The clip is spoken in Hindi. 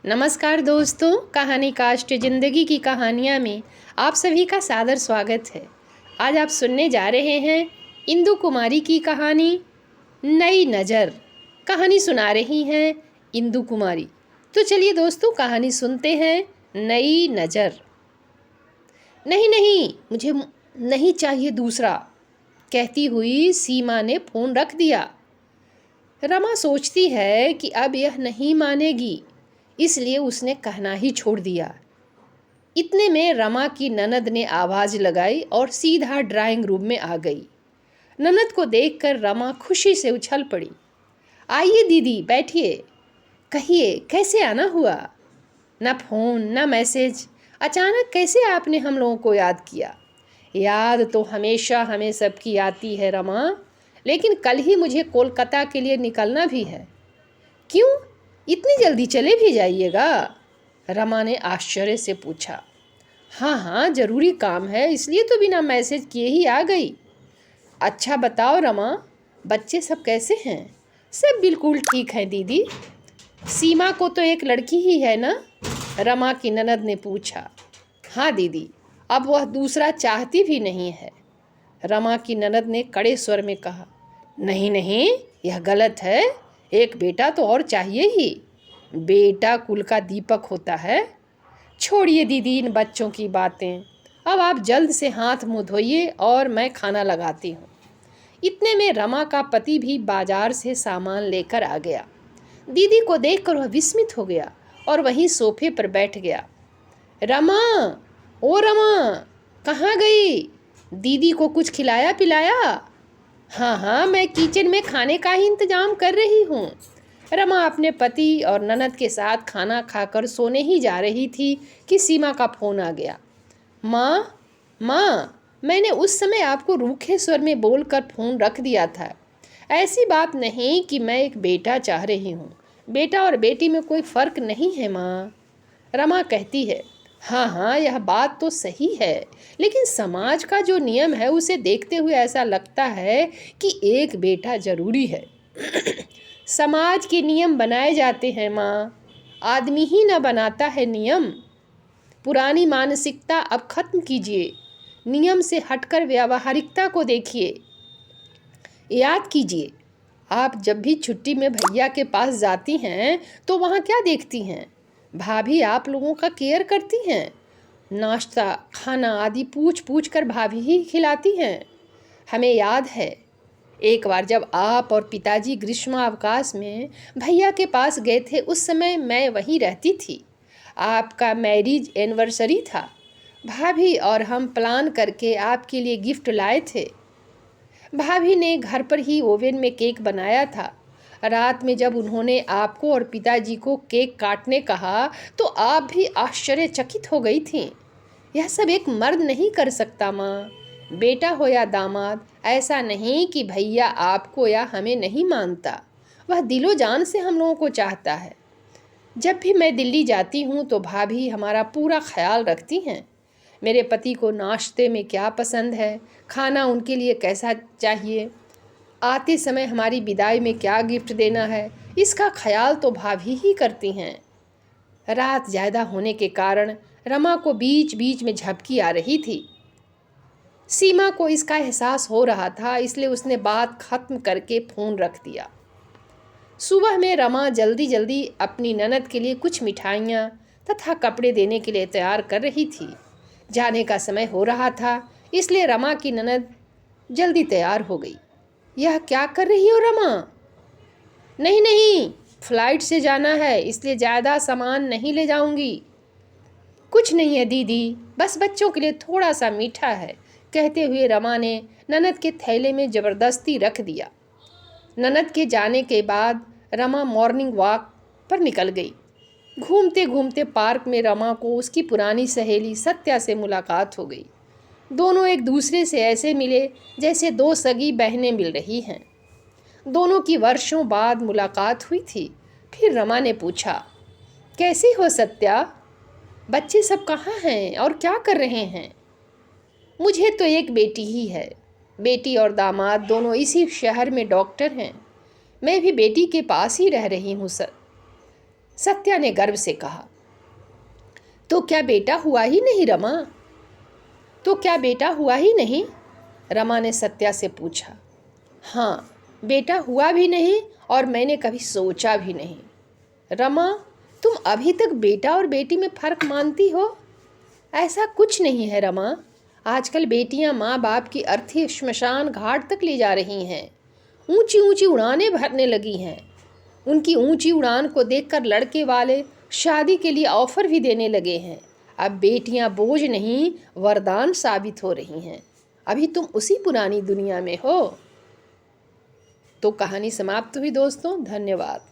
नमस्कार दोस्तों, कहानी कास्ट ज़िंदगी की कहानियाँ में आप सभी का सादर स्वागत है। आज आप सुनने जा रहे हैं इंदु कुमारी की कहानी नई नज़र। कहानी सुना रही हैं इंदु कुमारी। तो चलिए दोस्तों, कहानी सुनते हैं नई नज़र। नहीं नहीं, मुझे नहीं चाहिए दूसरा, कहती हुई सीमा ने फ़ोन रख दिया। रमा सोचती है कि अब यह नहीं मानेगी, इसलिए उसने कहना ही छोड़ दिया। इतने में रमा की ननद ने आवाज़ लगाई और सीधा ड्राइंग रूम में आ गई। ननद को देखकर रमा खुशी से उछल पड़ी। आइए दीदी, बैठिए, कहिए कैसे आना हुआ? न फ़ोन न मैसेज, अचानक कैसे आपने हम लोगों को याद किया? याद तो हमेशा हमें सबकी आती है रमा, लेकिन कल ही मुझे कोलकाता के लिए निकलना भी है। क्यों, इतनी जल्दी चले भी जाइएगा? रमा ने आश्चर्य से पूछा। हाँ, ज़रूरी काम है, इसलिए तो बिना मैसेज किए ही आ गई। अच्छा बताओ रमा, बच्चे सब कैसे हैं? सब बिल्कुल ठीक हैं दीदी। सीमा को तो एक लड़की ही है ना? रमा की ननद ने पूछा। हाँ दीदी, अब वह दूसरा चाहती भी नहीं है, रमा की ननद ने कड़े स्वर में कहा। नहीं नहीं, यह गलत है, एक बेटा तो और चाहिए ही। बेटा कुल का दीपक होता है। छोड़िए दीदी इन बच्चों की बातें, अब आप जल्द से हाथ मुंह धोइए और मैं खाना लगाती हूँ। इतने में रमा का पति भी बाजार से सामान लेकर आ गया। दीदी को देखकर वह विस्मित हो गया और वहीं सोफे पर बैठ गया। रमा, ओ रमा, कहाँ गई? दीदी को कुछ खिलाया पिलाया? हाँ, मैं किचन में खाने का ही इंतजाम कर रही हूँ। रमा अपने पति और ननद के साथ खाना खाकर सोने ही जा रही थी कि सीमा का फ़ोन आ गया। माँ, मैंने उस समय आपको रूखे स्वर में बोलकर फ़ोन रख दिया था। ऐसी बात नहीं कि मैं एक बेटा चाह रही हूँ, बेटा और बेटी में कोई फ़र्क नहीं है माँ, रमा कहती है। हाँ, यह बात तो सही है, लेकिन समाज का जो नियम है उसे देखते हुए ऐसा लगता है कि एक बेटा ज़रूरी है। समाज के नियम बनाए जाते हैं माँ, आदमी ही न बनाता है नियम। पुरानी मानसिकता अब खत्म कीजिए, नियम से हटकर व्यावहारिकता को देखिए। याद कीजिए, आप जब भी छुट्टी में भैया के पास जाती हैं तो वहाँ क्या देखती हैं? भाभी आप लोगों का केयर करती हैं, नाश्ता खाना आदि पूछ पूछ कर भाभी ही खिलाती हैं। हमें याद है, एक बार जब आप और पिताजी ग्रीष्मावकाश में भैया के पास गए थे, उस समय मैं वहीं रहती थी। आपका मैरिज एनिवर्सरी था। भाभी और हम प्लान करके आपके लिए गिफ्ट लाए थे। भाभी ने घर पर ही ओवन में केक बनाया था। रात में जब उन्होंने आपको और पिताजी को केक काटने कहा तो आप भी आश्चर्यचकित हो गई थीं। यह सब एक मर्द नहीं कर सकता माँ, बेटा हो या दामाद, ऐसा नहीं कि भैया आपको या हमें नहीं मानता, वह दिलो जान से हम लोगों को चाहता है। जब भी मैं दिल्ली जाती हूँ तो भाभी हमारा पूरा ख्याल रखती हैं। मेरे पति को नाश्ते में क्या पसंद है, खाना उनके लिए कैसा चाहिए, आते समय हमारी विदाई में क्या गिफ्ट देना है, इसका ख्याल तो भाभी ही करती हैं। रात ज़्यादा होने के कारण रमा को बीच बीच में झपकी आ रही थी। सीमा को इसका एहसास हो रहा था, इसलिए उसने बात खत्म करके फ़ोन रख दिया। सुबह में रमा जल्दी जल्दी अपनी ननद के लिए कुछ मिठाइयाँ तथा कपड़े देने के लिए तैयार कर रही थी। जाने का समय हो रहा था, इसलिए रमा की ननद जल्दी तैयार हो गई। यह क्या कर रही हो रमा? नहीं, फ्लाइट से जाना है, इसलिए ज़्यादा सामान नहीं ले जाऊंगी। कुछ नहीं है दीदी, बस बच्चों के लिए थोड़ा सा मीठा है, कहते हुए रमा ने ननद के थैले में ज़बरदस्ती रख दिया। ननद के जाने के बाद रमा मॉर्निंग वॉक पर निकल गई। घूमते घूमते पार्क में रमा को उसकी पुरानी सहेली सत्या से मुलाकात हो गई। दोनों एक दूसरे से ऐसे मिले जैसे दो सगी बहनें मिल रही हैं। दोनों की वर्षों बाद मुलाकात हुई थी। फिर रमा ने पूछा, कैसी हो सत्या? बच्चे सब कहाँ हैं और क्या कर रहे हैं? मुझे तो एक बेटी ही है, बेटी और दामाद दोनों इसी शहर में डॉक्टर हैं। मैं भी बेटी के पास ही रह रही हूँ सर। सत्या ने गर्व से कहा। तो क्या बेटा हुआ ही नहीं रमा? तो क्या बेटा हुआ ही नहीं? रमा ने सत्या से पूछा। हाँ, बेटा हुआ भी नहीं और मैंने कभी सोचा भी नहीं। रमा, तुम अभी तक बेटा और बेटी में फ़र्क मानती हो? ऐसा कुछ नहीं है रमा। आजकल बेटियां माँ बाप की अर्थी श्मशान घाट तक ले जा रही हैं, ऊंची ऊंची उड़ानें भरने लगी हैं। उनकी ऊंची उड़ान को देखकर लड़के वाले शादी के लिए ऑफर भी देने लगे हैं। अब बेटियां बोझ नहीं वरदान साबित हो रही हैं। अभी तुम उसी पुरानी दुनिया में हो। तो कहानी समाप्त हुई दोस्तों। धन्यवाद।